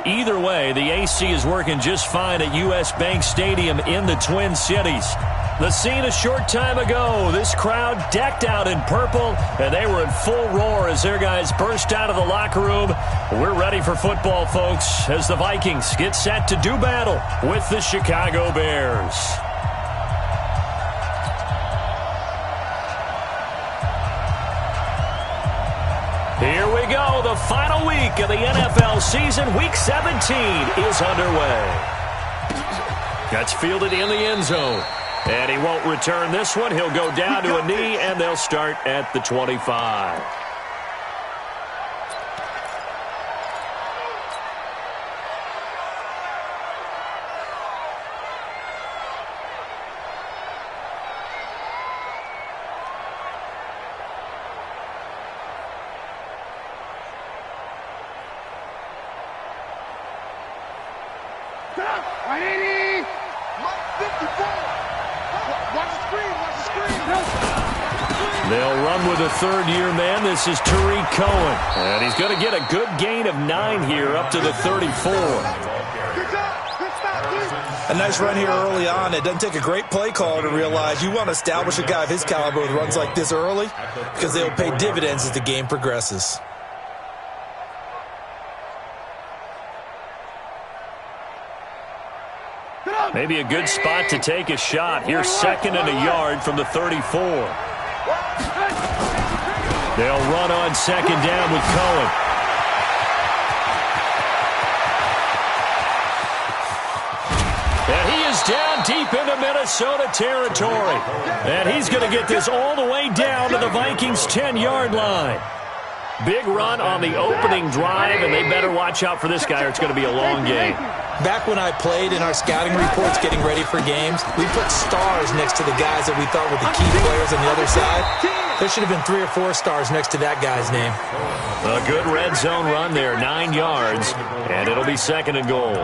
Either way, the AC is working just fine at U.S. Bank Stadium in the Twin Cities. The scene a short time ago, this crowd decked out in purple, and they were in full roar as their guys burst out of the locker room. We're ready for football, folks, as the Vikings get set to do battle with the Chicago Bears. Here we go. The final week of the NFL season. Week 17 is underway. That's fielded in the end zone. And he won't return this one. He'll go down to a knee, and they'll start at the 25. They'll run with a third-year man. This is Tariq Cohen. And he's going to get a good gain of 9 here up to the 34. A nice run here early on. It doesn't take a great play caller to realize you want to establish a guy of his caliber with runs like this early because they'll pay dividends as the game progresses. Maybe a good spot to take a shot. Here's 2nd and a yard from the 34. They'll run on 2nd down with Cohen. And he is down deep into Minnesota territory. And he's going to get this all the way down to the Vikings' 10-yard line. Big run on the opening drive, and they better watch out for this guy or it's going to be a long game. Back when I played in our scouting reports getting ready for games, we put stars next to the guys that we thought were the key players on the other side. There should have been 3 or 4 stars next to that guy's name. A good red zone run there, 9 yards, and it'll be 2nd and goal.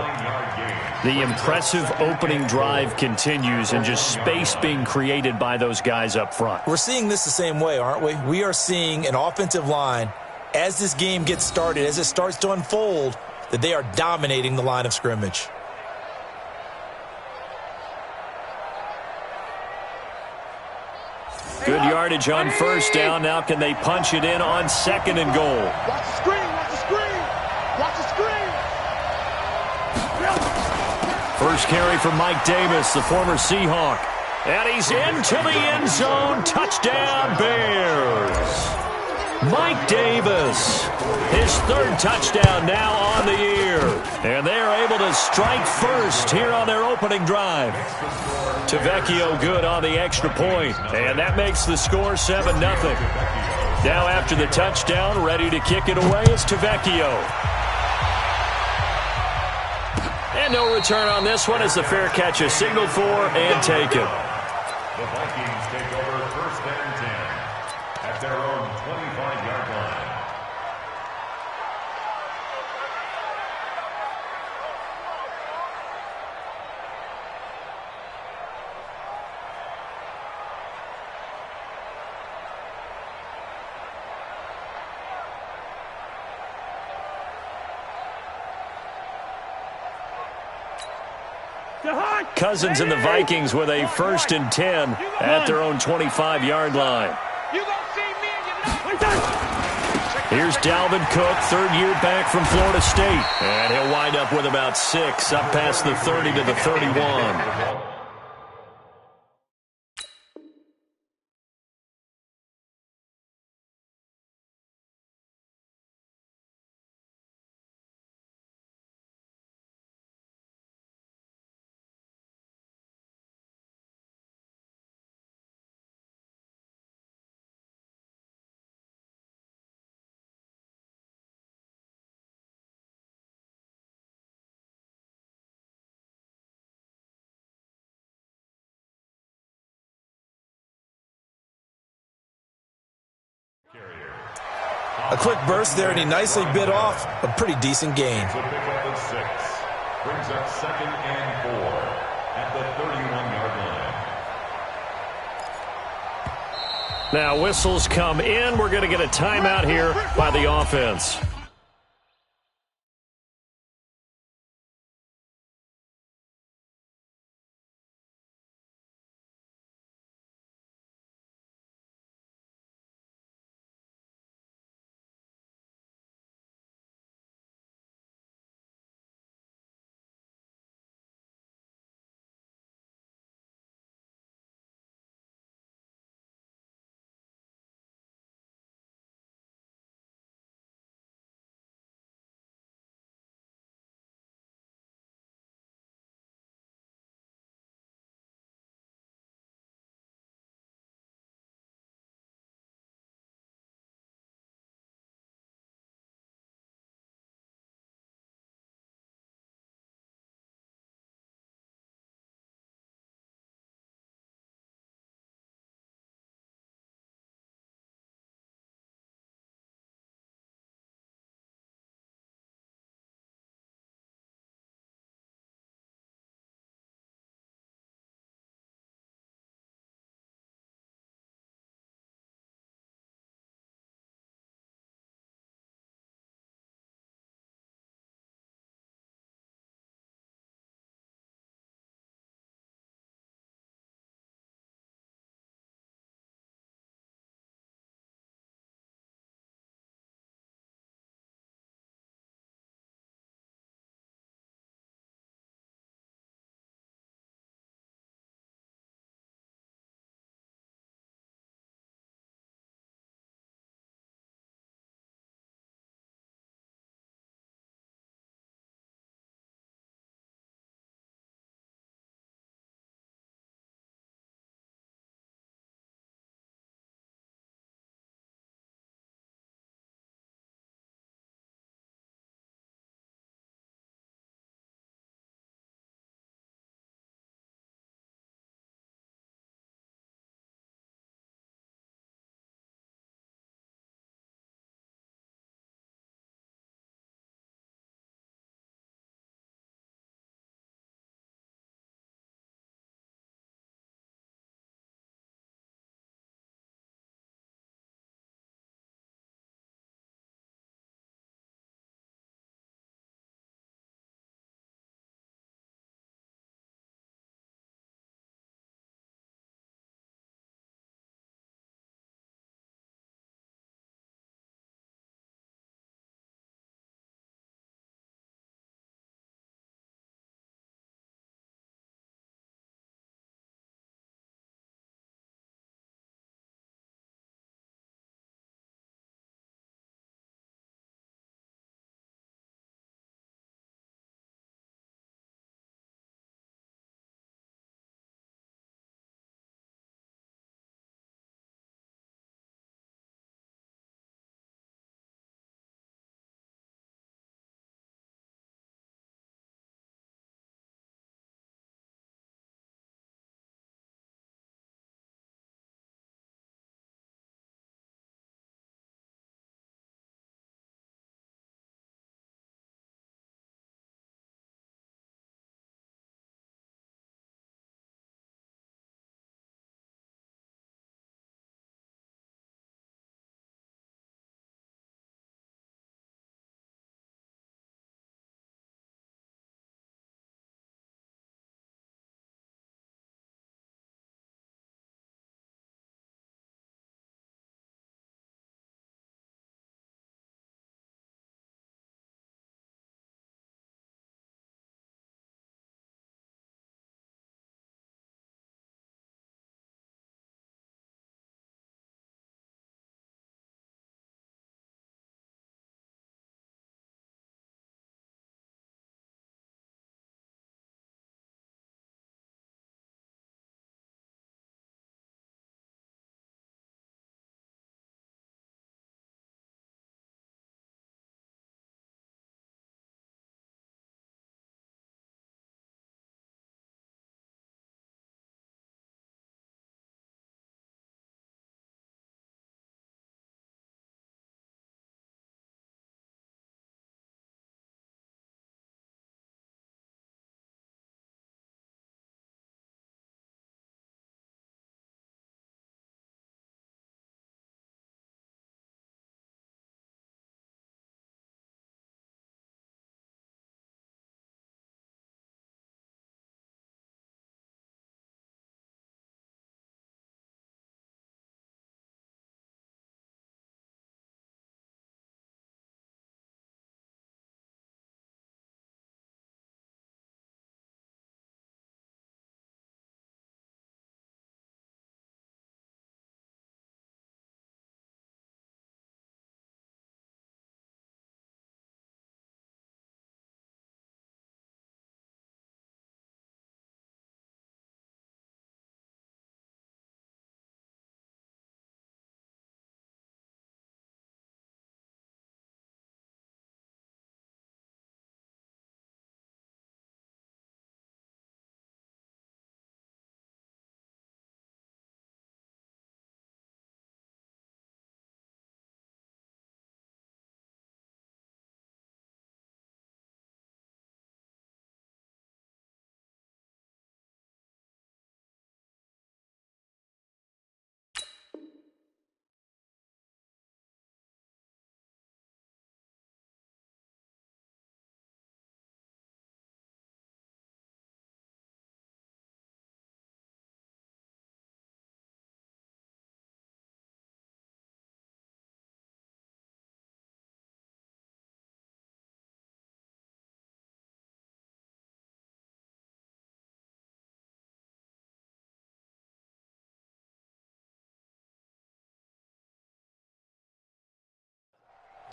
The impressive opening drive continues and just space being created by those guys up front. We're seeing this the same way, aren't we? We are seeing an offensive line, as this game gets started, as it starts to unfold, that they are dominating the line of scrimmage. Good yardage on 1st down. Now can they punch it in on 2nd and goal? Watch the screen, watch the screen, watch the screen. First carry from Mike Davis, the former Seahawk. And he's into the end zone. Touchdown, Bears. Mike Davis, his 3rd touchdown now on the year. And they are able to strike first here on their opening drive. Tavecchio good on the extra point. And that makes the score 7-0. Now after the touchdown, ready to kick it away is Tavecchio. And no return on this one as the fair catch is signaled for and taken. The Vikings take over 1st and 10 at their own 25-yard line. Cousins and the Vikings with a 1st and 10 at their own 25-yard line. Here's Dalvin Cook, 3rd year back from Florida State. And he'll wind up with about 6 up past the 30 to the 31. A quick burst there, and he nicely bit off a pretty decent gain. To pick up the 6, brings up 2nd and 4 at the 31-yard line. Now whistles come in. We're going to get a timeout here by the offense.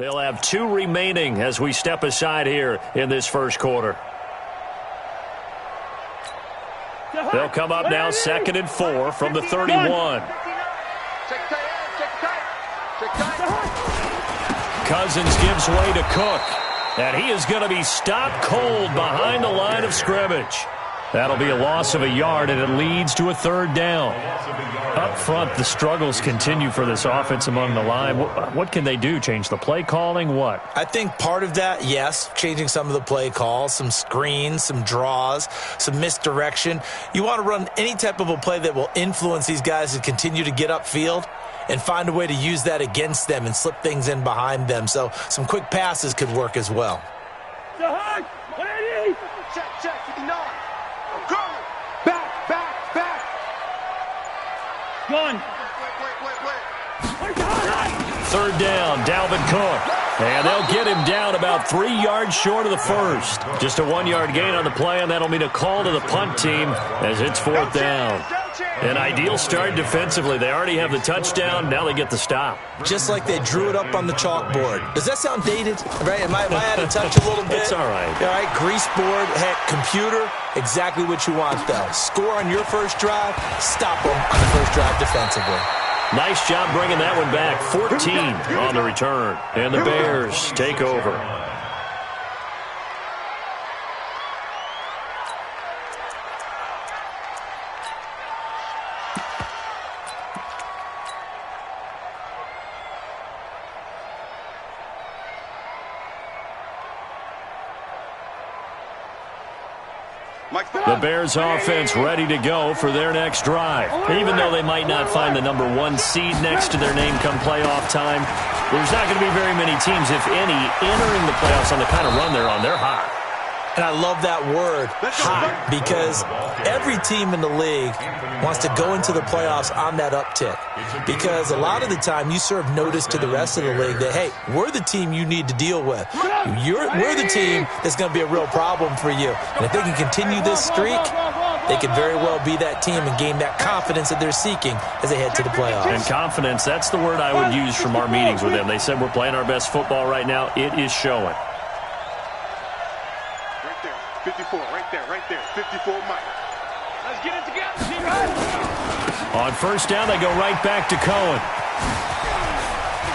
They'll have 2 remaining as we step aside here in this first quarter. They'll come up now 2nd and 4 from the 31. Cousins gives way to Cook. And he is going to be stopped cold behind the line of scrimmage. That'll be a loss of a yard, and it leads to a 3rd down. Up front, the struggles continue for this offense among the line. What can they do? Change the play calling? What? I think part of that, yes, changing some of the play calls, some screens, some draws, some misdirection. You want to run any type of a play that will influence these guys to continue to get upfield and find a way to use that against them and slip things in behind them. So some quick passes could work as well. Check, 59. I'm coming. Back. Going. Wait. 3rd down, Dalvin Cook. And they'll get him down about 3 yards short of the first. Just a 1-yard gain on the play, and that'll mean a call to the punt team as it's 4th down. An ideal start defensively. They already have the touchdown. Now they get the stop. Just like they drew it up on the chalkboard. Does that sound dated? Right? Am I out of touch a little bit? It's all right. All right, grease board, heck, computer, exactly what you want, though. Score on your first drive, stop them on the first drive defensively. Nice job bringing that one back. 14 on the return. And the Bears take over. The Bears offense ready to go for their next drive. Even though they might not find the number 1 seed next to their name come playoff time, there's not going to be very many teams, if any, entering the playoffs on the kind of run they're on. They're hot. And I love that word, hot, because every team in the league wants to go into the playoffs on that uptick. Because a lot of the time you serve notice to the rest of the league that, hey, we're the team you need to deal with. We're the team that's going to be a real problem for you. And if they can continue this streak, they could very well be that team and gain that confidence that they're seeking as they head to the playoffs. And confidence, that's the word I would use from our meetings with them. They said we're playing our best football right now. It is showing. 54, right there. 54, Mike. Let's get it together, T-Rod. On 1st down, they go right back to Cohen.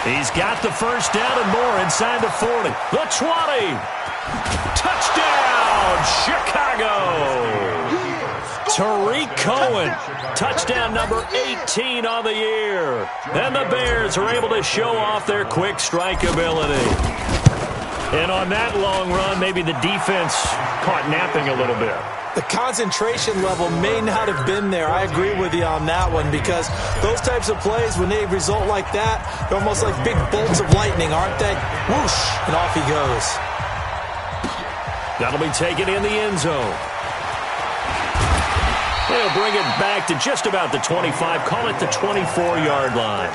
He's got the 1st down and more inside the 40. The 20. Touchdown, Chicago. Tariq Cohen. Touchdown number 18 on the year. And the Bears are able to show off their quick strike ability. And on that long run, maybe the defense caught napping a little bit. The concentration level may not have been there. I agree with you on that one, because those types of plays, when they result like that, they're almost like big bolts of lightning, aren't they? Whoosh, and off he goes. That'll be taken in the end zone. They'll bring it back to just about the 25, call it the 24-yard line.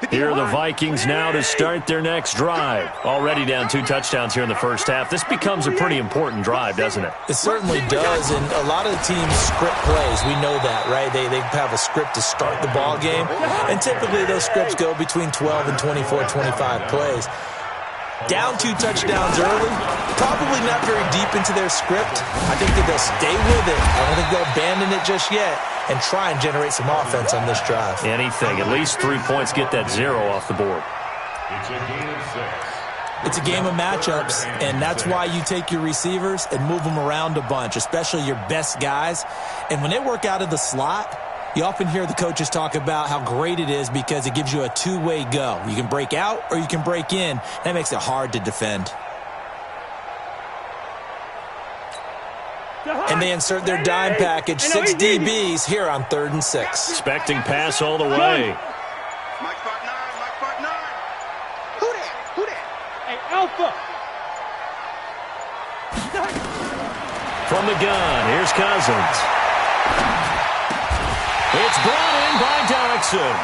Here are the Vikings now to start their next drive. Already down 2 touchdowns here in the first half. This becomes a pretty important drive, doesn't it? It certainly does, and a lot of the teams script plays. We know that, right? They have a script to start the ball game, and typically those scripts go between 12 and 24, 25 plays. Down 2 touchdowns early, probably not very deep into their script. I think that they'll stay with it. I don't think they'll abandon it just yet and try and generate some offense on this drive. Anything. At least 3 points, get that 0 off the board. It's a game of 6. It's a game of matchups, and that's why you take your receivers and move them around a bunch, especially your best guys. And when they work out of the slot, you often hear the coaches talk about how great it is because it gives you a two-way go. You can break out or you can break in. That makes it hard to defend. And they insert their dime package, 6 DBs here on 3rd and 6. Expecting pass all the way. Mike 5'9", Who that? Hey, Alpha. From the gun, here's Cousins. It's brought in by Derrickson.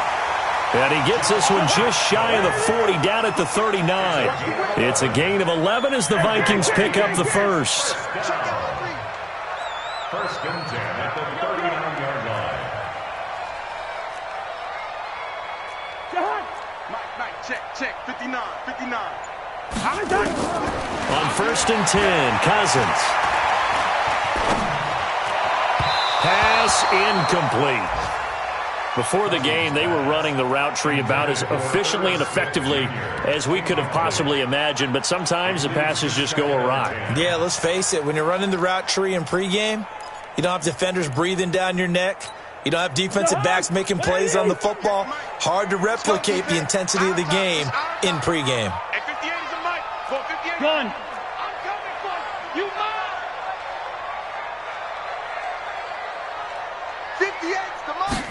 And he gets this one just shy of the 40, down at the 39. It's a gain of 11 as the Vikings pick up the first. First and 10 at the 39-yard line. Mike, check. 59. On first and 10, Cousins. Pass incomplete. Before the game, they were running the route tree about as efficiently and effectively as we could have possibly imagined, but sometimes the passes just go awry. Yeah, let's face it. When you're running the route tree in pregame, you don't have defenders breathing down your neck. You don't have defensive backs making plays on the football. Hard to replicate the intensity of the game in pregame. Hey, 58 is a Mike. 458. Gun. I'm coming for you. You mine. 58's the Mike.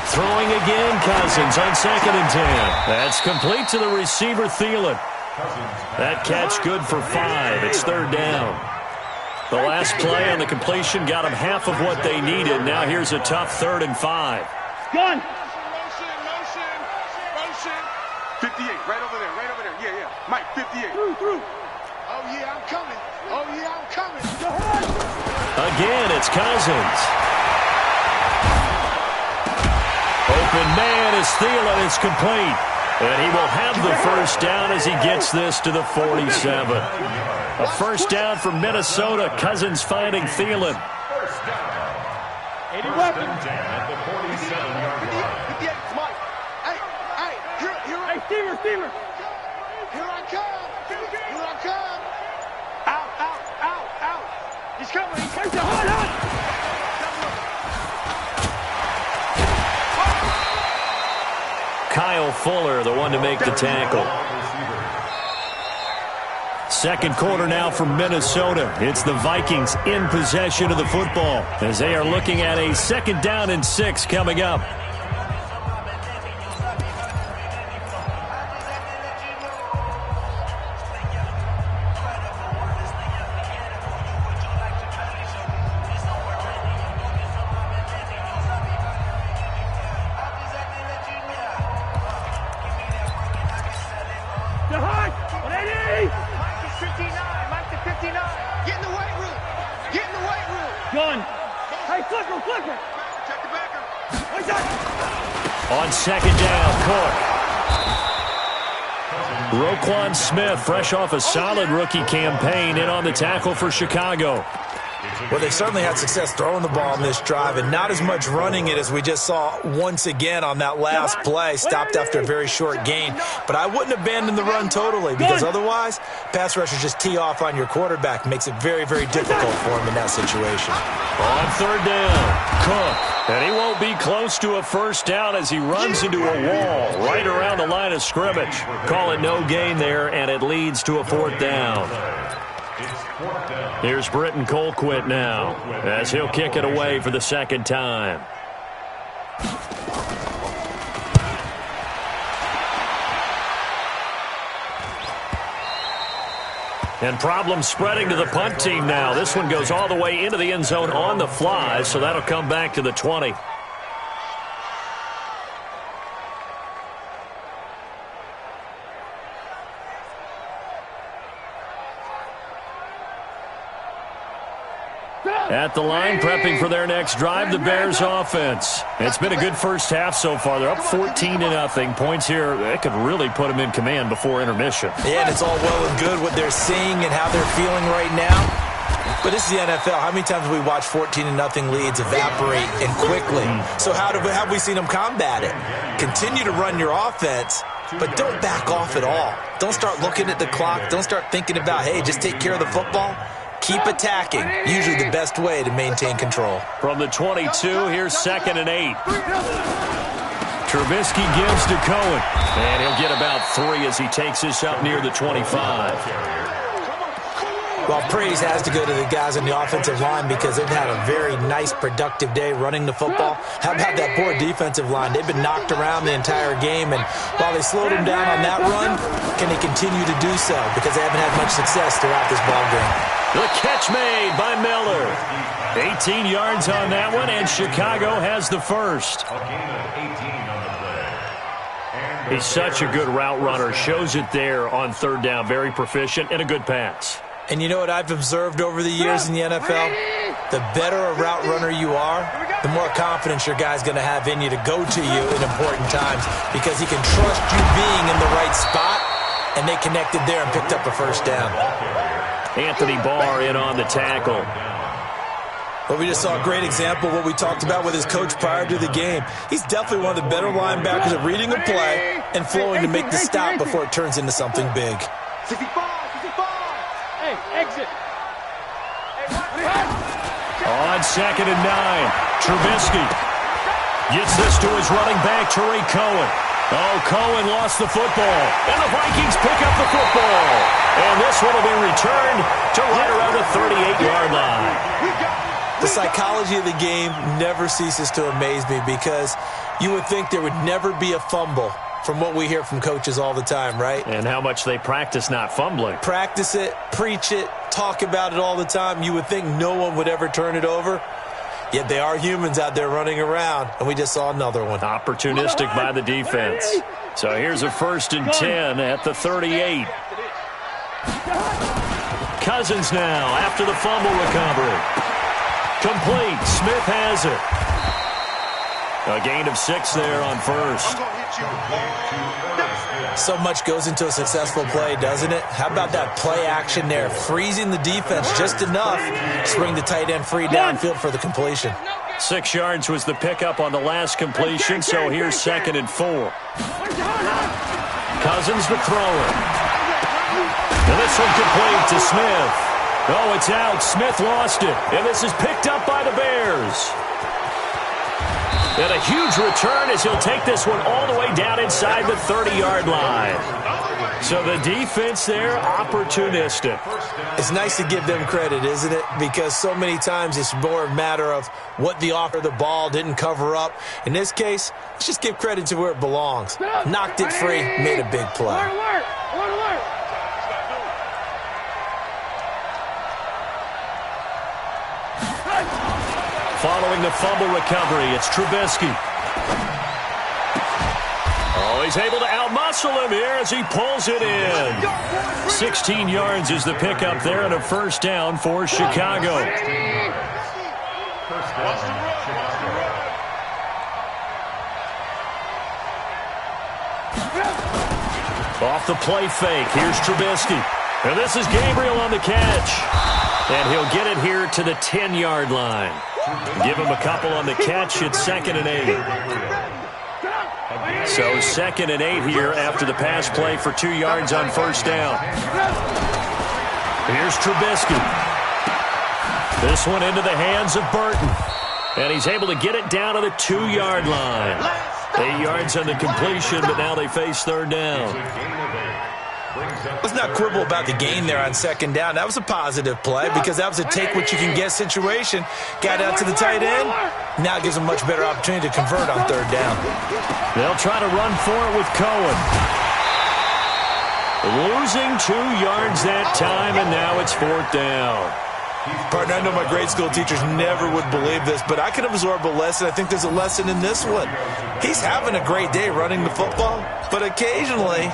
Throwing again, Cousins on second and 10. That's complete to the receiver, Thielen. That catch good for 5. It's third down. The last play on the completion got them half of what they needed. Now here's a tough 3rd and 5. Gun. Motion. 58, right over there. Yeah. Mike, 58. Through. Oh, yeah, I'm coming. Again, it's Cousins. Open man is Thielen. It's complete. And he will have the first down as he gets this to the 47. A first down for Minnesota. Cousins finding Thielen. First down. 80 First weapons. and 10 at the 47-yard line. 58's Mike. Hey, here Hey, Steamer. Here I come. Out. He's coming. Take the hot. Kyle Fuller, the one to make the tackle. Second quarter now for Minnesota. It's the Vikings in possession of the football as they are looking at a 2nd down and 6 coming up. Gun. Hey, flicker. Check the backer. On second down, Cook. Roquan Smith, fresh off a solid rookie campaign, in on the tackle for Chicago. Well, they certainly had success throwing the ball in this drive and not as much running it as we just saw once again on that last play. Stopped after a very short gain. But I wouldn't abandon the run totally because otherwise, pass rushers just tee off on your quarterback. Makes it very, very difficult for him in that situation. On third down, Cook. And he won't be close to a first down as he runs into a wall right around the line of scrimmage. Call it no gain there, and it leads to a 4th down. Here's Britton Colquitt now as he'll kick it away for the 2nd time. And problems spreading to the punt team now. This one goes all the way into the end zone on the fly, so that'll come back to the 20. At the line, prepping for their next drive, the Bears offense. It's been a good first half so far. They're up 14-0. Points here, that could really put them in command before intermission. Yeah, and it's all well and good what they're seeing and how they're feeling right now. But this is the NFL. How many times have we watched 14-0 leads evaporate and quickly? So how have we seen them combat it? Continue to run your offense, but don't back off at all. Don't start looking at the clock. Don't start thinking about, hey, just take care of the football. Keep attacking. Usually the best way to maintain control. From the 22, here's 2nd and 8. Trubisky gives to Cohen. And he'll get about 3 as he takes this up near the 25. Well, praise has to go to the guys on the offensive line because they've had a very nice, productive day running the football. How about that poor defensive line? They've been knocked around the entire game, and while they slowed them down on that run, can they continue to do so? Because they haven't had much success throughout this ball game. The catch made by Miller. 18 yards on that one, and Chicago has the first. A gain of 18 on the play. And He's such a good route runner. Shows it there on third down. Very proficient and a good pass. And you know what I've observed over the years in the NFL? The better a route runner you are, the more confidence your guy's going to have in you to go to you in important times because he can trust you being in the right spot, and they connected there and picked up a first down. Anthony Barr in on the tackle. But we just saw a great example of what we talked about with his coach prior to the game. He's definitely one of the better linebackers at reading a play and flowing to make the stop before it turns into something big. 65. Hey, exit. On 2nd and 9, Trubisky gets this to his running back, Tariq Cohen. Oh, Cohen lost the football, and the Vikings pick up the football. And this one will be returned to right around the 38-yard line. The psychology of the game never ceases to amaze me because you would think there would never be a fumble from what we hear from coaches all the time, right? And how much they practice not fumbling. Practice it, preach it, talk about it all the time. You would think no one would ever turn it over. Yet they are humans out there running around, and we just saw another one. Opportunistic by the defense. So here's a 1st and 10 at the 38. Cousins now after the fumble recovery. Complete. Smith has it. A gain of 6 there on first. So much goes into a successful play, doesn't it? How about that play action there? Freezing the defense just enough to bring the tight end free downfield for the completion. 6 yards was the pickup on the last completion, so here's 2nd and 4. Cousins to throw it. And this one complete to Smith. Oh, it's out. Smith lost it. And this is picked up by the Bears. And a huge return as he'll take this one all the way down inside the 30-yard line. So the defense there, opportunistic. It's nice to give them credit, isn't it? Because so many times it's more a matter of what the offer of the ball didn't cover up. In this case, let's just give credit to where it belongs. Knocked it free, made a big play. Following the fumble recovery, it's Trubisky. Oh, he's able to outmuscle him here as he pulls it in. 16 yards is the pickup there and a first down for Chicago. Off the play fake, here's Trubisky. And this is Gabriel on the catch. And he'll get it here to the 10-yard line. Give him a couple on the catch. It's 2nd and 8. So 2nd and 8 here after the pass play for 2 yards on first down. Here's Trubisky. This one into the hands of Burton. And he's able to get it down to the 2-yard line. 8 yards on the completion, but now they face third down. Let's not quibble about the gain there on 2nd down. That was a positive play because that was a take-what-you-can-get situation. Got out to the tight end. Now it gives them a much better opportunity to convert on third down. They'll try to run for it with Cohen. Losing 2 yards that time, and now it's 4th down. Partner, I know my grade school teachers never would believe this, but I can absorb a lesson. I think there's a lesson in this one. He's having a great day running the football, but occasionally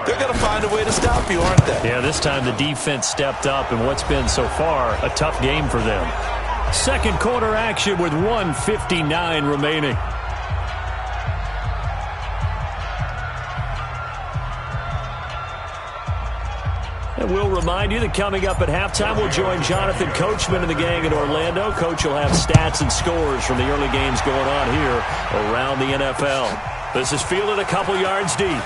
they're going to find a way to stop you, aren't they? Yeah, this time the defense stepped up in what's been so far a tough game for them. Second quarter action with 1:59 remaining. And we'll remind you that coming up at halftime, we'll join Jonathan Coachman and the gang in Orlando. Coach will have stats and scores from the early games going on here around the NFL. This is fielded a couple yards deep.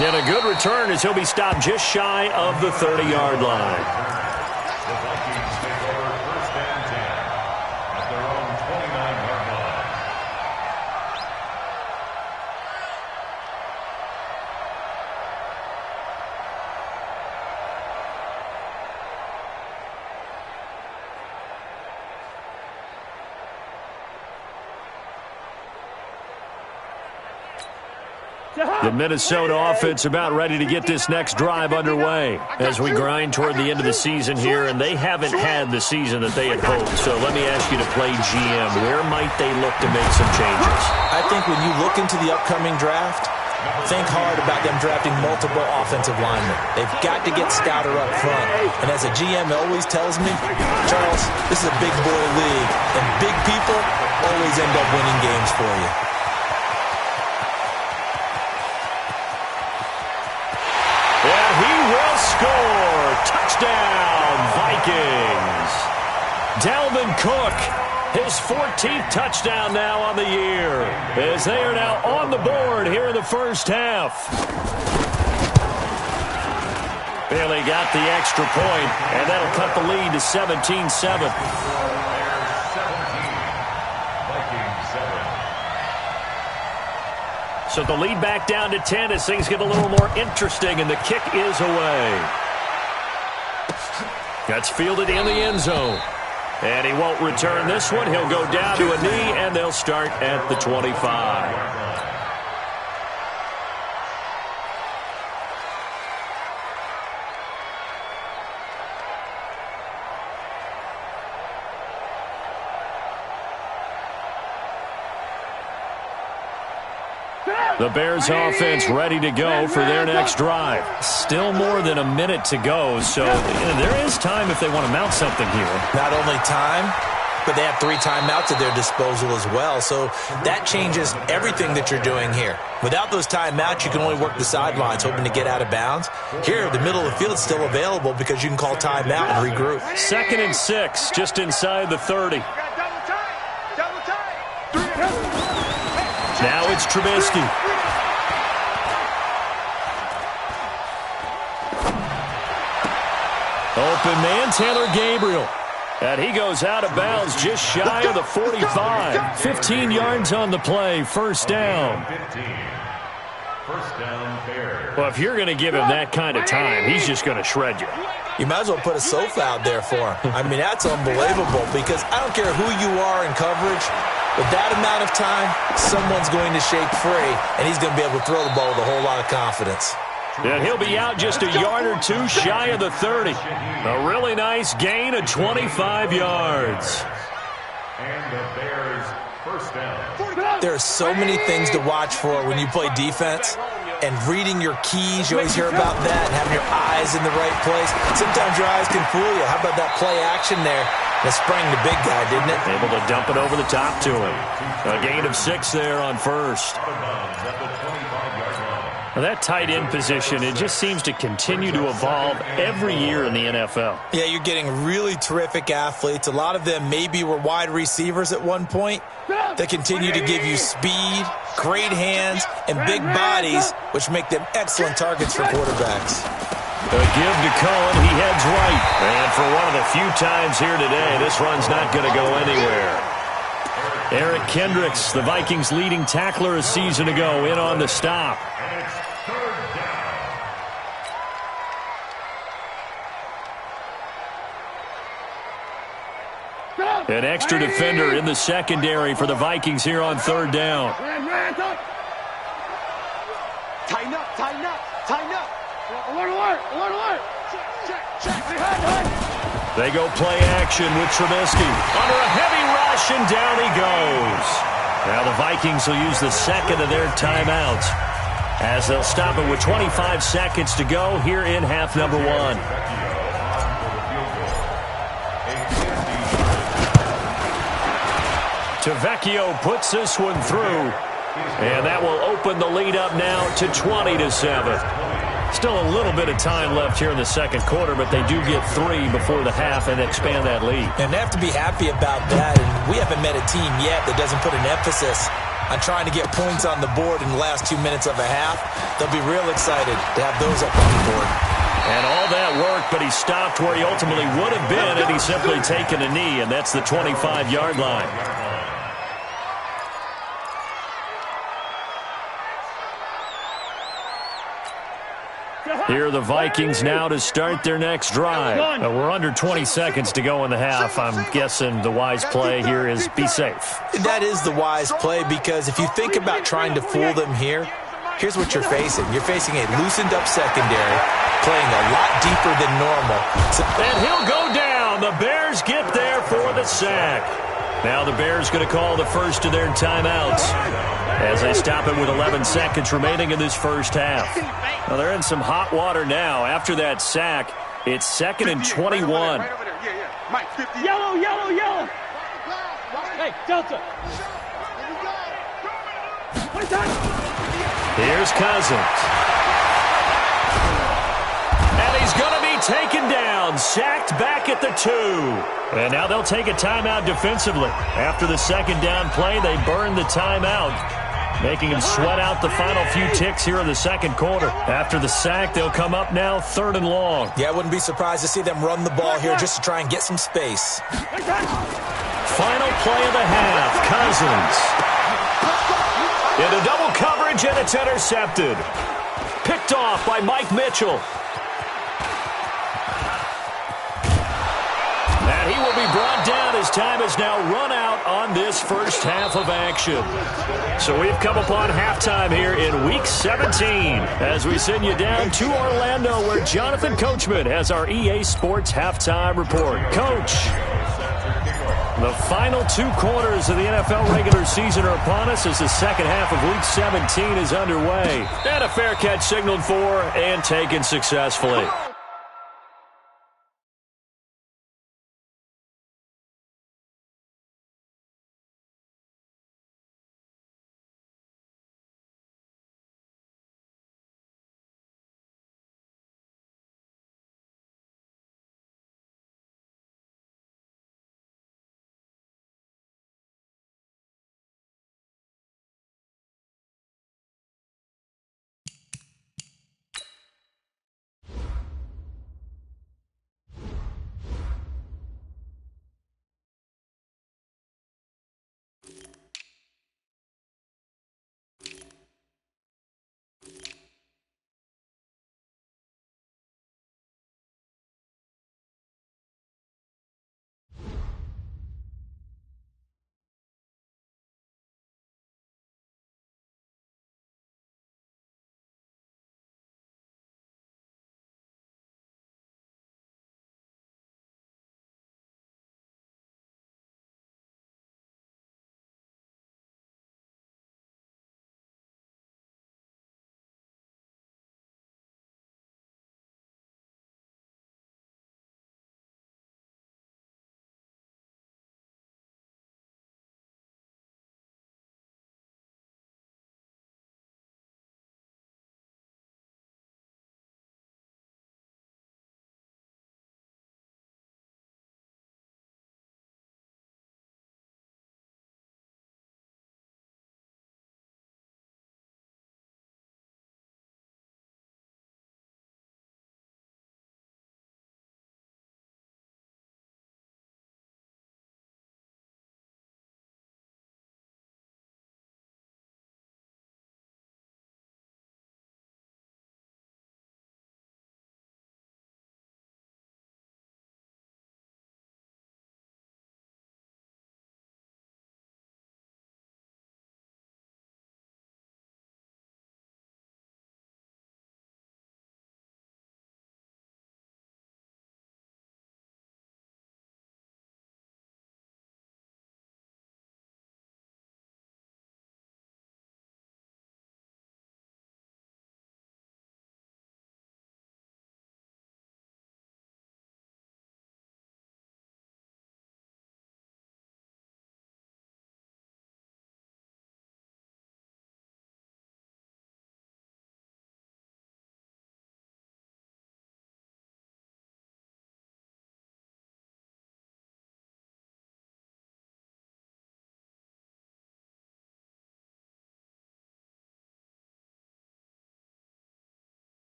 And a good return as he'll be stopped just shy of the 30-yard line. The Vikings take over 1st and 10 at their own 29-yard line. The Minnesota offense about ready to get this next drive underway as we grind toward the end of the season here, and they haven't had the season that they had hoped. So let me ask you to play GM. Where might they look to make some changes? I think when you look into the upcoming draft, think hard about them drafting multiple offensive linemen. They've got to get stouter up front. And as a GM always tells me, Charles, this is a big boy league, and big people always end up winning games for you. And he will score. Touchdown, Vikings. Dalvin Cook, his 14th touchdown now on the year, as they are now on the board here in the first half. Bailey got the extra point, and that'll cut the lead to 17-7. So the lead back down to 10 as things get a little more interesting, and the kick is away. That's fielded in the end zone. And he won't return this one. He'll go down to a knee, and they'll start at the 25. The Bears offense ready to go for their next drive. Still more than a minute to go, so there is time if they want to mount something here. Not only time, but they have 3 timeouts at their disposal as well, so that changes everything that you're doing here. Without those timeouts, you can only work the sidelines, hoping to get out of bounds. Here, the middle of the field is still available because you can call timeout and regroup. 2nd and 6, just inside the 30. Now it's Trubisky. Open man, Taylor Gabriel. And he goes out of bounds just shy of the 45. 15 yards on the play, first down. Well, if you're going to give him that kind of time, he's just going to shred you. You might as well put a sofa out there for him. I mean, that's unbelievable because I don't care who you are in coverage. With that amount of time, someone's going to shake free, and he's going to be able to throw the ball with a whole lot of confidence. And he'll be out just a yard or 2 shy of the 30. A really nice gain of 25 yards. And the Bears first down. There are so many things to watch for when you play defense. And reading your keys, you always hear about that, and having your eyes in the right place. Sometimes your eyes can fool you. How about that play action there? That sprang the big guy, didn't it? Able to dump it over the top to him. A gain of 6 there on first. Now that tight end position, it just seems to continue to evolve every year in the NFL. Yeah, you're getting really terrific athletes. A lot of them maybe were wide receivers at one point. They continue to give you speed, great hands, and big bodies, which make them excellent targets for quarterbacks. A give to Cohen. He heads right. And for one of the few times here today, this run's not going to go anywhere. Eric Kendricks, the Vikings' leading tackler a season ago, in on the stop. An extra defender in the secondary for the Vikings here on 3rd down. Tighten up, tighten up, tighten up. Alert, alert, alert, alert. Check. They go play action with Trubisky. Under a heavy rush, and down he goes. Now the Vikings will use the 2nd of their timeouts as they'll stop it with 25 seconds to go here in half number 1. Tavecchio puts this one through, and that will open the lead up now to 20-7. Still a little bit of time left here in the second quarter, but they do get 3 before the half and expand that lead. And they have to be happy about that, and we haven't met a team yet that doesn't put an emphasis on trying to get points on the board in the last 2 minutes of a half. They'll be real excited to have those up on the board. And all that work, but he stopped where he ultimately would have been had he simply taken a knee, and that's the 25-yard line. Here are the Vikings now to start their next drive. We're under 20 seconds to go in the half. I'm guessing the wise play here is be safe. That is the wise play because if you think about trying to fool them here, here's what you're facing. You're facing a loosened-up secondary, playing a lot deeper than normal. And he'll go down. The Bears get there for the sack. Now the Bears going to call the first of their timeouts as they stop it with 11 seconds remaining in this first half. Well, they're in some hot water now. After that sack, it's 2nd and 21. Right over there. Yeah. Mike, 50. Yellow, yellow, yellow. Hey, Delta. Here's Cousins. And he's going to be taken down, sacked back at the 2. And now they'll take a timeout defensively. After the second down play, they burn the timeout, making him sweat out the final few ticks here in the second quarter. After the sack, they'll come up now 3rd and long. Yeah, I wouldn't be surprised to see them run the ball here just to try and get some space. Final play of the half, Cousins. Into double coverage, and it's intercepted. Picked off by Mike Mitchell. And he will be brought down as time has now run out on this first half of action. So we've come upon halftime here in Week 17 as we send you down to Orlando where Jonathan Coachman has our EA Sports Halftime Report. Coach, the final 2 quarters of the NFL regular season are upon us as the second half of Week 17 is underway. And a fair catch signaled for and taken successfully.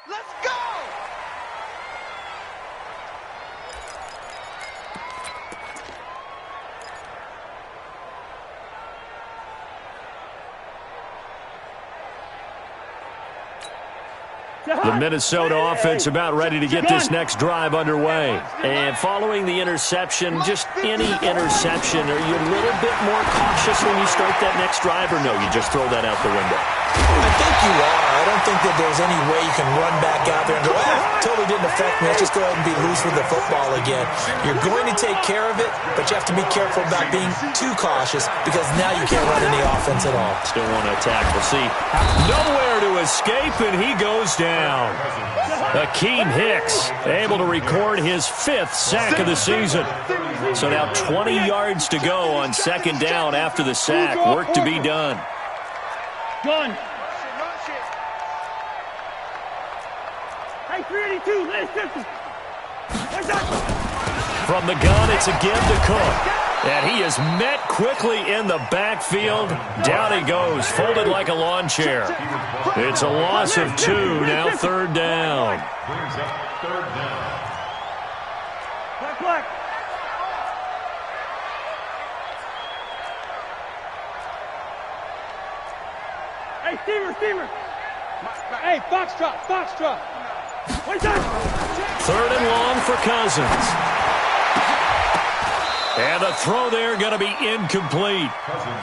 Let's go! The Minnesota offense about ready to get this next drive underway. And following the interception, just any interception, are you a little bit more cautious when you start that next drive, or no, you just throw that out the window? I think you are. I don't think that there's any way you can run back out there and go, totally didn't affect me. Let's just go ahead and be loose with the football again. You're going to take care of it, but you have to be careful about being too cautious because now you can't run any offense at all. Still want to attack. We'll see. Nowhere to escape, and he goes down. Akeem Hicks able to record his 5th sack of the season. So now 20 yards to go on second down after the sack. Work to be done. Gun. Hey, 382, listen. From the gun, it's a give to Cook. And he is met quickly in the backfield. Down he goes, folded like a lawn chair. It's a loss of 2, now third down. Brings up third down. Black. Hey, steamer. Hey, foxtrot. Third and long for Cousins. And the throw there going to be incomplete.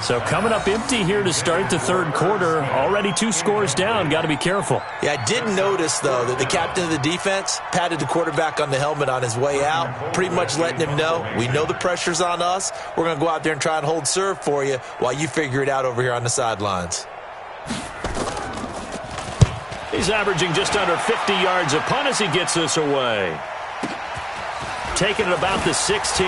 So coming up empty here to start the third quarter. Already 2 scores down. Got to be careful. Yeah, I did notice, though, that the captain of the defense patted the quarterback on the helmet on his way out, pretty much letting him know, we know the pressure's on us. We're going to go out there and try and hold serve for you while you figure it out over here on the sidelines. He's averaging just under 50 yards a punt as he gets this away. Taking it about the 16.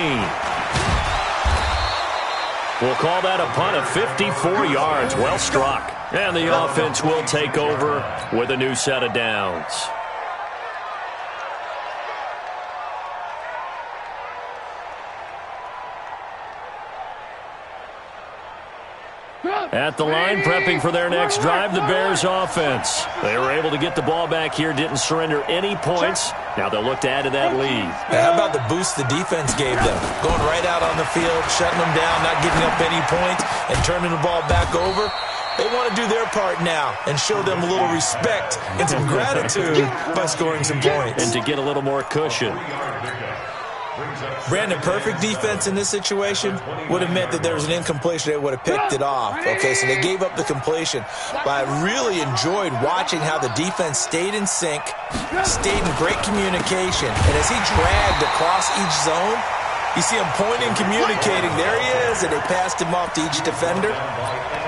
We'll call that a punt of 54 yards. Well struck. And the offense will take over with a new set of downs. At the line, prepping for their next drive, the Bears offense. They were able to get the ball back here, didn't surrender any points. Now they'll look to add to that lead. How about the boost the defense gave them? Going right out on the field, shutting them down, not giving up any points, and turning the ball back over. They want to do their part now and show them a little respect and some gratitude by scoring some points. And to get a little more cushion. Brandon, perfect defense in this situation would have meant that there was an incompletion. They would have picked it off. Okay, so they gave up the completion. But I really enjoyed watching how the defense stayed in sync, stayed in great communication. And as he dragged across each zone, you see him pointing, communicating. There he is, and they passed him off to each defender.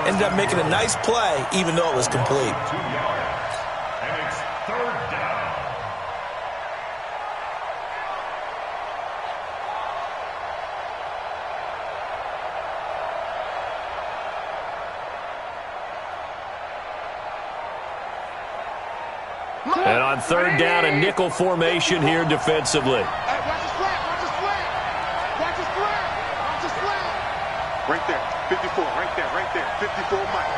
Ended up making a nice play, even though it was complete. And on third down, a nickel formation here defensively. Hey, watch his flat. Right there, 54, right there. 54 Mike.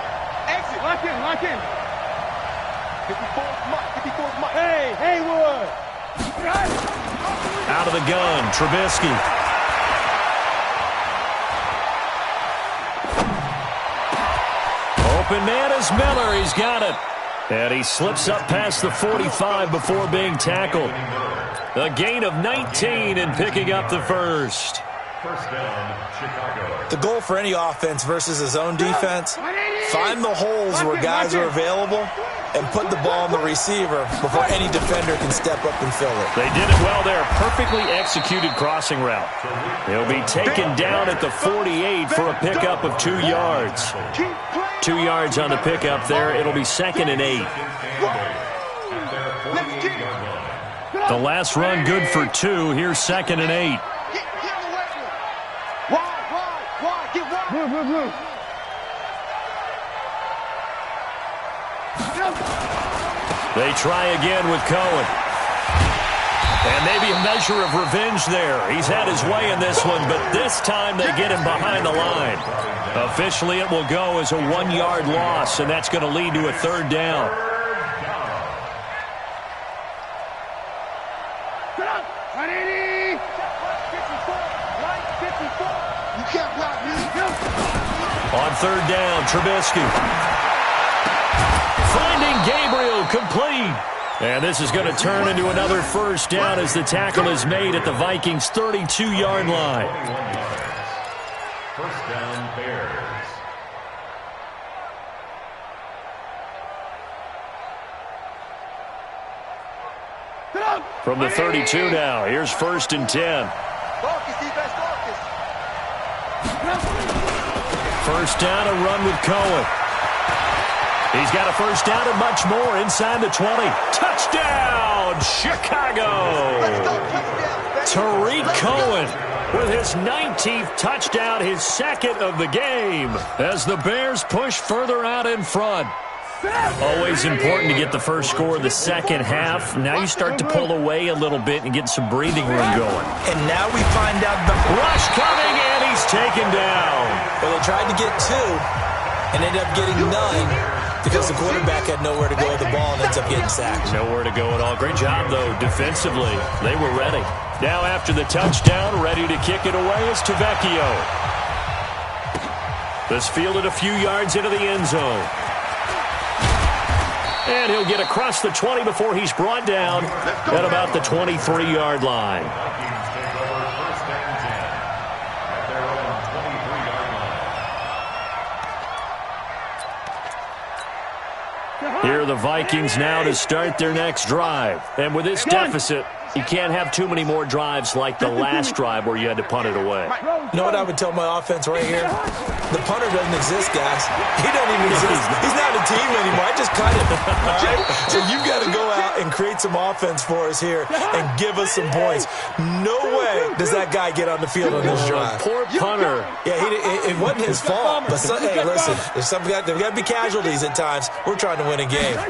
Exit, lock in. 54 Mike. Hey, Haywood. Out of the gun, Trubisky. Open man is Miller. He's got it. And he slips up past the 45 before being tackled. A gain of 19 and picking up the first. First down, Chicago. The goal for any offense versus his own defense, find the holes where guys are available and put the ball on the receiver before any defender can step up and fill it. They did it well there. Perfectly executed crossing route. He'll be taken down at the 48 for a pickup of 2 yards. 2 yards on the pickup there. It'll be 2nd and 8. The last run good for 2. Here's 2nd and 8. Blue. They try again with Cohen. And maybe a measure of revenge there. He's had his way in this one, but this time they get him behind the line. Officially, it will go as a 1-yard loss, and that's going to lead to a third down. On third down, Trubisky. Finding Gabriel, complete. And this is going to turn into another first down as the tackle is made at the Vikings' 32-yard line. First down, Bears. From the 32 now, here's 1st and 10. First down, a run with Cohen. He's got a first down and much more inside the 20. Touchdown, Chicago! Tariq Cohen with his 19th touchdown, his second of the game, as the Bears push further out in front. Always important to get the first score of the second half. Now you start to pull away a little bit and get some breathing room going. And now we find out the rush coming, and he's taken down. Well, they tried to get 2 and ended up getting none because the quarterback had nowhere to go with the ball and ends up getting sacked. Nowhere to go at all. Great job, though, defensively. They were ready. Now after the touchdown, ready to kick it away is Tavecchio. This fielded a few yards into the end zone. And he'll get across the 20 before he's brought down at about the 23-yard line. Vikings take over first and 10 at their own 23-yard line. Here are the Vikings now to start their next drive. And with this deficit, you can't have too many more drives like the last drive where you had to punt it away. You know what I would tell my offense right here? The punter doesn't exist, guys. He doesn't even exist. He's not a team anymore. I just cut him. All right? So you've got to go out and create some offense for us here and give us some points. No way does that guy get on the field on this drive. Poor punter. Yeah, it wasn't his fault. But hey, listen, there's got to be casualties at times. We're trying to win a game.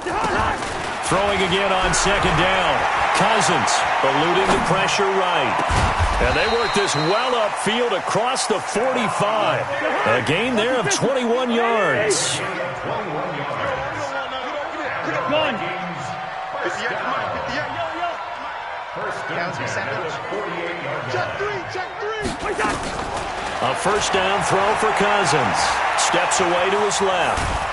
Throwing again on second down. Cousins eluding the pressure right. And they work this well upfield across the 45. A gain there of 21 yards. A first down throw for Cousins. Steps away to his left.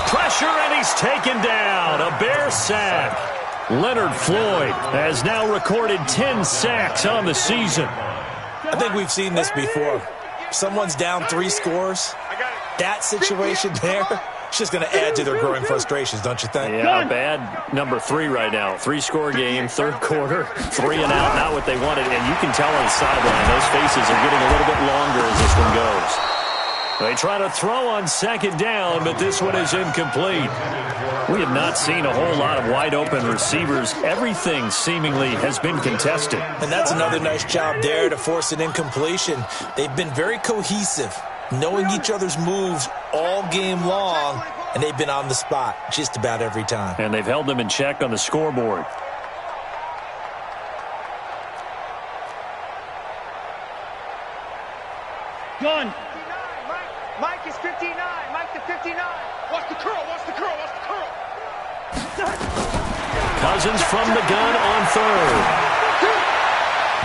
Pressure, and he's taken down. A Bear sack. Leonard Floyd has now recorded 10 sacks on the season. I think we've seen this before. Someone's down 3 scores. That situation there, it's just going to add to their growing frustrations, don't you think? Yeah, bad number 3 right now. 3-score game, third quarter, 3 and out, not what they wanted. And you can tell on the sideline, those faces are getting a little bit longer as this one goes. They try to throw on second down, but this one is incomplete. We have not seen a whole lot of wide-open receivers. Everything seemingly has been contested. And that's another nice job there to force an incompletion. They've been very cohesive, knowing each other's moves all game long, and they've been on the spot just about every time. And they've held them in check on the scoreboard. Gun. Mike is 59. Mike to 59. Watch the curl. Watch the curl. Watch the curl. Cousins from the gun on third.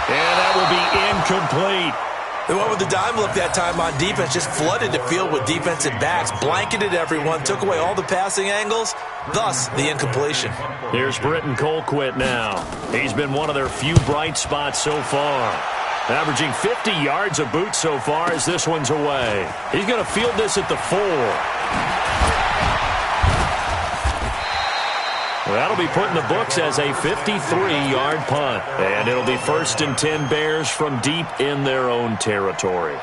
And that will be incomplete. They went with the dime look that time on defense, just flooded the field with defensive backs, blanketed everyone, took away all the passing angles, thus the incompletion. Here's Britton Colquitt now. He's been one of their few bright spots so far. Averaging 50 yards a boot so far as this one's away. He's going to field this at the 4. Well, that'll be put in the books as a 53-yard punt. And it'll be 1st and 10 Bears from deep in their own territory.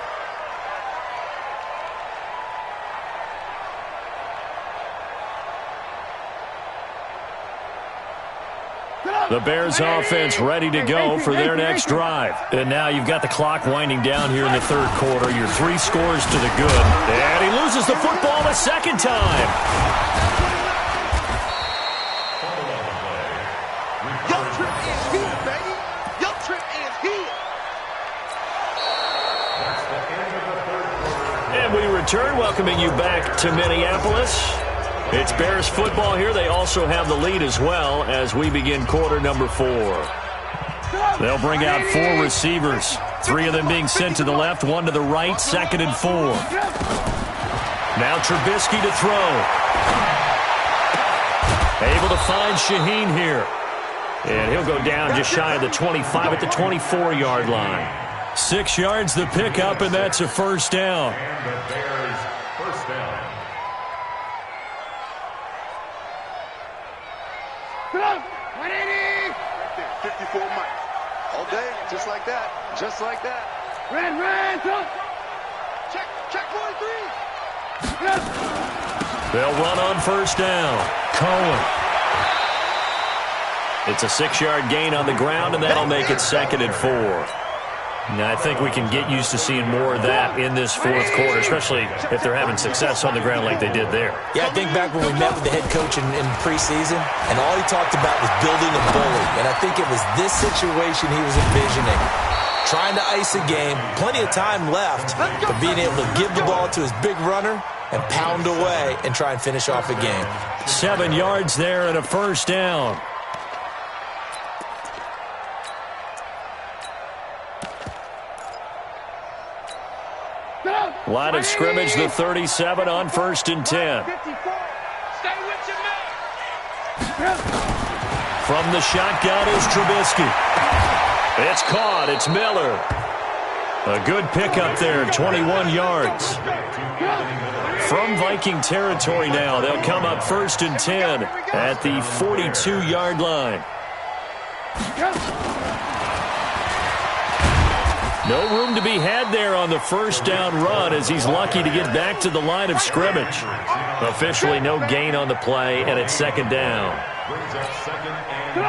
The Bears offense ready to go for their next drive. And now you've got the clock winding down here in the third quarter. Your 3 scores to the good. And he loses the football a second time. Your trip is here, baby. Your trip is here. And we return, welcoming you back to Minneapolis. It's Bears football here. They also have the lead as well as we begin quarter number 4. They'll bring out 4 receivers. 3 of them being sent to the left, 1 to the right, 2nd and 4. Now Trubisky to throw. Able to find Shaheen here. And he'll go down just shy of the 25 at the 24-yard line. 6 yards the pickup, and that's a first down. And the Bears first down. Right there, 54 Mike. All day, just like that. Just like that. Ran, check 1-3. They'll run on first down. Cohen. It's a 6-yard gain on the ground, and that'll make it 2nd and 4. Now, I think we can get used to seeing more of that in this fourth quarter, especially if they're having success on the ground like they did there. Yeah, I think back when we met with the head coach in preseason, and all he talked about was building a bully. And I think it was this situation he was envisioning. Trying to ice a game, plenty of time left, but being able to give the ball to his big runner and pound away and try and finish off a game. 7 yards there and a first down. Line of scrimmage, the 37 on 1st and 10. Stay with your man. From the shotgun is Trubisky. It's caught. It's Miller. A good pickup there, 21 yards. From Viking territory now, they'll come up 1st and 10 at the 42-yard line. No room to be had there on the first down run as he's lucky to get back to the line of scrimmage. Officially no gain on the play, and it's 2nd down.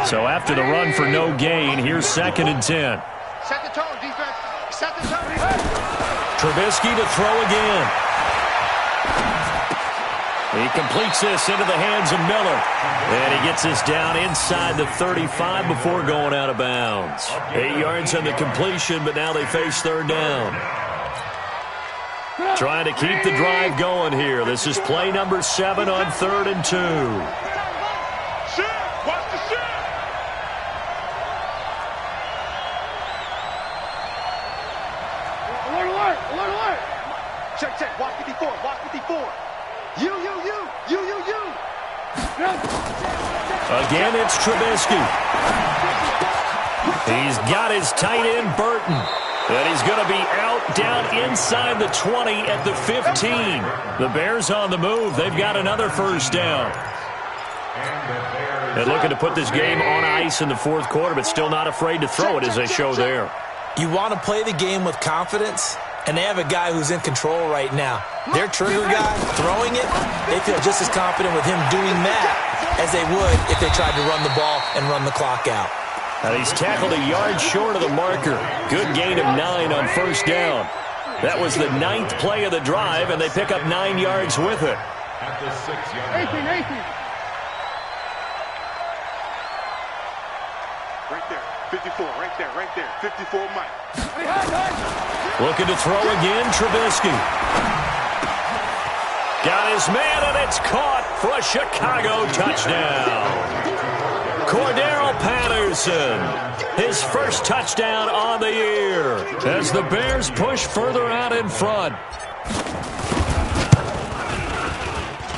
So after the run for no gain, here's 2nd and 10. Set the tone, defense. Set the tone. Trubisky to throw again. He completes this into the hands of Miller. And he gets this down inside the 35 before going out of bounds. 8 yards on the completion, but now they face 3rd down. Trying to keep the drive going here. This is play number 7 on 3rd and 2. Watch the shit. Alert. Check. Watch 54. You. Again, it's Trubisky. He's got his tight end, Burton. And he's going to be out down inside the 20 at the 15. The Bears on the move. They've got another first down. And looking to put this game on ice in the fourth quarter, but still not afraid to throw it as they show there. You want to play the game with confidence, and they have a guy who's in control right now. Their trigger guy, throwing it, they feel just as confident with him doing that as they would if they tried to run the ball and run the clock out. And he's tackled a yard short of the marker. Good gain of 9 on first down. That was the 9th play of the drive, and they pick up 9 yards with it. At the 6-yard line. 18. Right there, 54, right there, 54 Mike. Looking to throw again, Trubisky. Got his man, and it's caught for a Chicago touchdown. Cordero Patterson, his first touchdown on the year as the Bears push further out in front.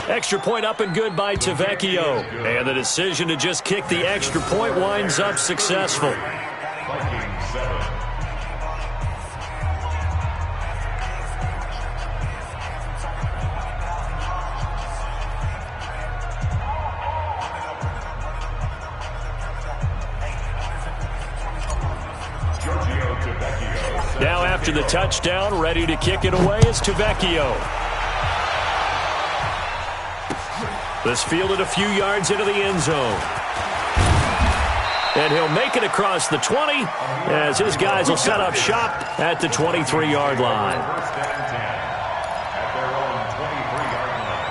Extra point up and good by Tavecchio. And the decision to just kick the extra point winds up successful. Vikings 7. Now after the touchdown, ready to kick it away is Tavecchio. This fielded a few yards into the end zone. And he'll make it across the 20 as his guys will set up shop at the 23-yard line. First and 10 at their own 23-yard line.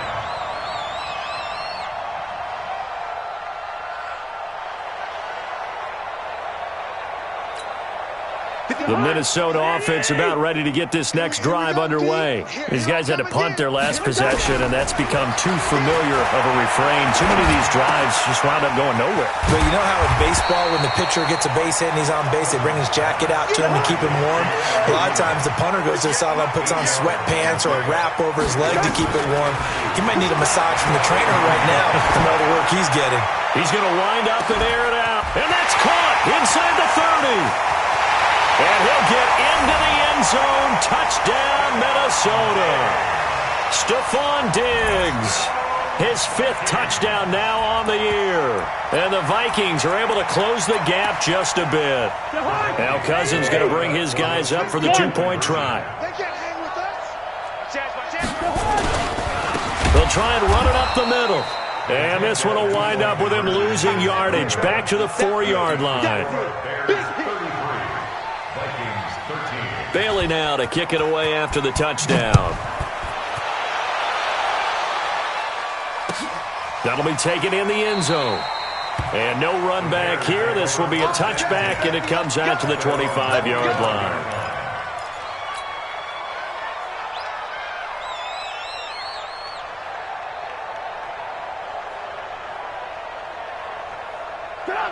54 The Minnesota offense about ready to get this next drive underway. These guys had to punt their last possession, and that's become too familiar of a refrain. Too many of these drives just wound up going nowhere. But you know how in baseball, when the pitcher gets a base hit and he's on base, they bring his jacket out to him to keep him warm? A lot of times the punter goes to the sideline, puts on sweatpants or a wrap over his leg to keep it warm. He might need a massage from the trainer right now from all the work he's getting. He's going to wind up and air it out. And that's caught inside the 30. And he'll get into the end zone. Touchdown, Minnesota. Stephon Diggs, his 5th touchdown now on the year. And the Vikings are able to close the gap just a bit. Now Cousins going to bring his guys up for the 2-point try. They'll try and run it up the middle. And this one will wind up with him losing yardage back to the 4-yard line. Bailey now to kick it away after the touchdown. That'll be taken in the end zone. And no run back here. This will be a touchback, and it comes out to the 25-yard line.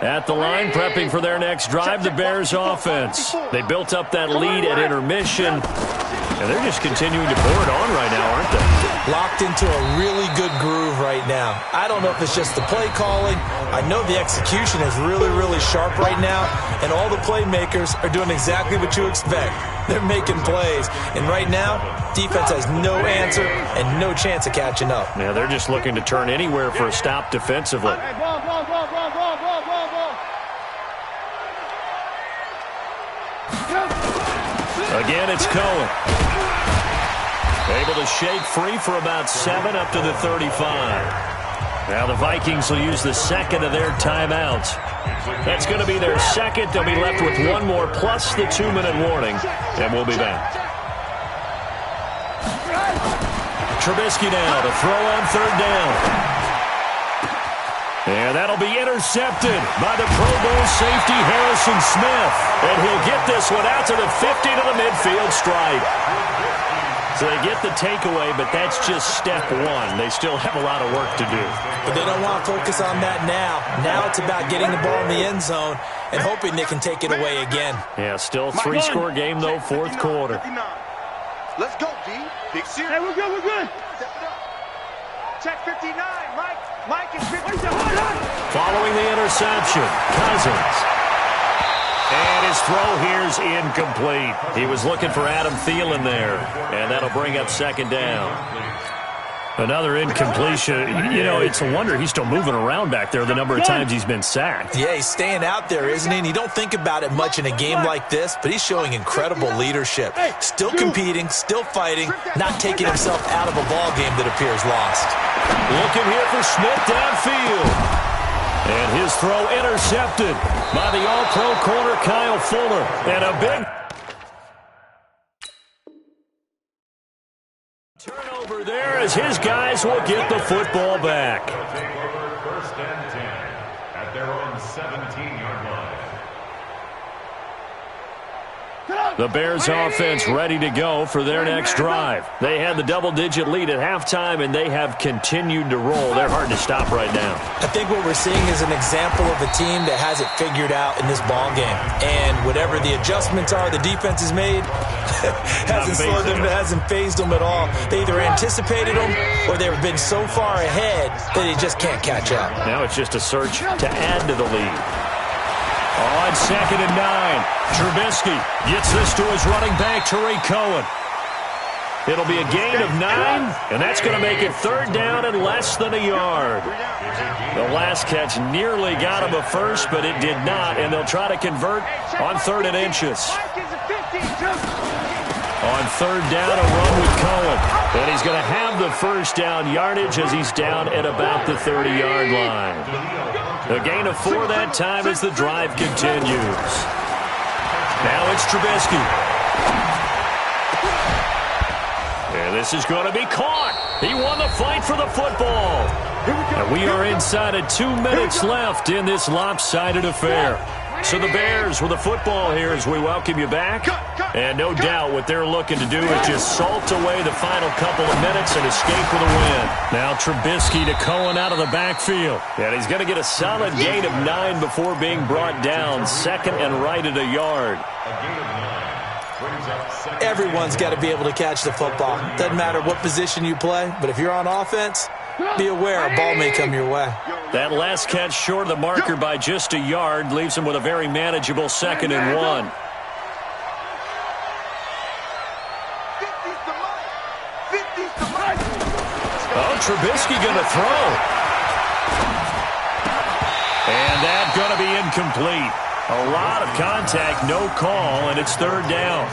At the line, prepping for their next drive, the Bears offense. They built up that lead at intermission, and they're just continuing to pour it on right now, aren't they? Locked into a really good groove right now. I don't know if it's just the play calling. I know the execution is really, really sharp right now, and all the playmakers are doing exactly what you expect. They're making plays, and right now, defense has no answer and no chance of catching up. Yeah, they're just looking to turn anywhere for a stop defensively. Again, it's Cohen. Able to shake free for about 7 up to the 35. Now the Vikings will use the second of their timeouts. That's going to be their second. They'll be left with one more plus the 2-minute warning, and we'll be back. Trubisky now to throw on 3rd down. And that'll be intercepted by the Pro Bowl safety Harrison Smith. And he'll get this one out to the 50 to the midfield stripe. So they get the takeaway, but that's just step 1. They still have a lot of work to do. But they don't want to focus on that now. Now it's about getting the ball in the end zone and hoping they can take it away again. Yeah, still 3-score game, though, 4th quarter. Let's go, D. Big series. Hey, we're good, we're good. Check 59, Mike. Mike is 59. Following the interception, Cousins. And his throw here's incomplete. He was looking for Adam Thielen there, and that'll bring up 2nd down. Another incompletion. You know, it's a wonder he's still moving around back there the number of times he's been sacked. Yeah, he's staying out there, isn't he? And you don't think about it much in a game like this, but he's showing incredible leadership. Still competing, still fighting, not taking himself out of a ball game that appears lost. Looking here for Smith downfield. And his throw intercepted by the All-Pro corner Kyle Fuller. And a big turnover there as his guys will get the football back. Take over 1st and 10 at their own 17-yard line. The Bears offense ready to go for their next drive. They had the double-digit lead at halftime, and they have continued to roll. They're hard to stop right now. I think what we're seeing is an example of a team that has it figured out in this ball game. And whatever the adjustments are the defense has made, hasn't phased them at all. They either anticipated them or they've been so far ahead that they just can't catch up. Now it's just a search to add to the lead. On 2nd and 9, Trubisky gets this to his running back, Tariq Cohen. It'll be a gain of 9, and that's going to make it 3rd down and less than a yard. The last catch nearly got him a first, but it did not, and they'll try to convert on 3rd and inches. On 3rd down, a run with Cohen. And he's going to have the 1st down yardage as he's down at about the 30-yard line. A gain of 4 that time as the drive continues. Now it's Trubisky. And this is going to be caught. He won the fight for the football. And we are inside of 2 minutes left in this lopsided affair. So the Bears with the football here as we welcome you back. And no doubt what they're looking to do is just salt away the final couple of minutes and escape with a win. Now Trubisky to Cohen out of the backfield. And he's going to get a solid gain of 9 before being brought down. Second and right at a yard. Everyone's got to be able to catch the football. Doesn't matter what position you play, but if you're on offense, be aware a ball may come your way. That last catch short of the marker by just a yard leaves him with a very manageable 2nd and 1. Oh, Trubisky going to throw. And that's going to be incomplete. A lot of contact, no call, and it's 3rd down.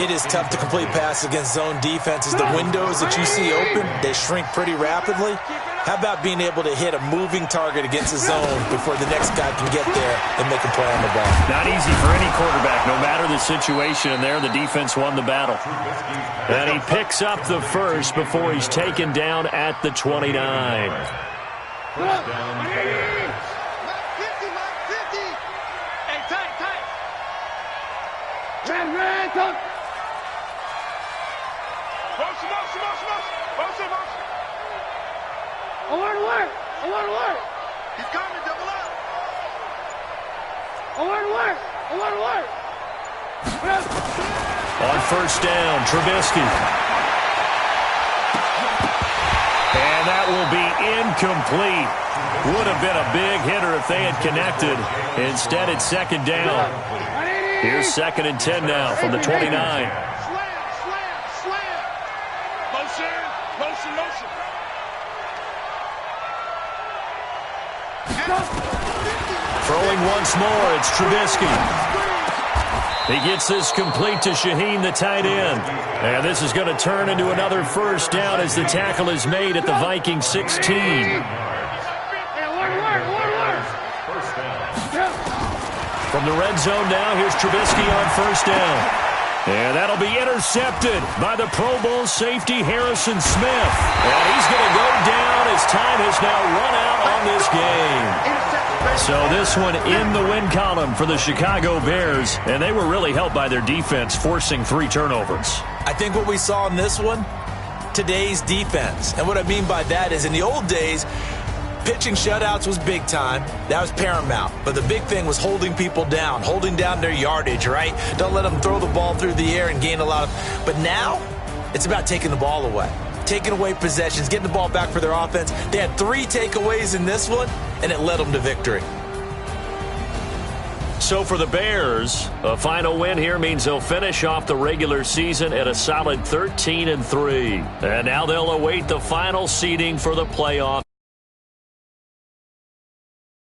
It is tough to complete passes against zone defenses. The windows that you see open, they shrink pretty rapidly. How about being able to hit a moving target against a zone before the next guy can get there and make a play on the ball? Not easy for any quarterback, no matter the situation. And there, the defense won the battle. And he picks up the first before he's taken down at the 29. First down, Bears. Alert! He's coming, double up. Alert! On first down, Trubisky. And that will be incomplete. Would have been a big hitter if they had connected. Instead, it's 2nd down. Here's 2nd and 10 now from the 29. Throwing once more, it's Trubisky. He gets this complete to Shaheen, the tight end. And this is going to turn into another first down as the tackle is made at the Vikings 16. From the red zone now, here's Trubisky on first down. And that'll be intercepted by the Pro Bowl safety Harrison Smith. And he's going to go down as time has now run out on this game. So this one in the win column for the Chicago Bears. And they were really helped by their defense, forcing 3 turnovers. I think what we saw in this one, today's defense. And what I mean by that is in the old days, pitching shutouts was big time. That was paramount. But the big thing was holding people down, holding down their yardage, right? Don't let them throw the ball through the air and gain a lot of... But now, it's about taking the ball away. Taking away possessions, getting the ball back for their offense. They had 3 takeaways in this one, and it led them to victory. So for the Bears, a final win here means they'll finish off the regular season at a solid 13-3. And now they'll await the final seeding for the playoffs.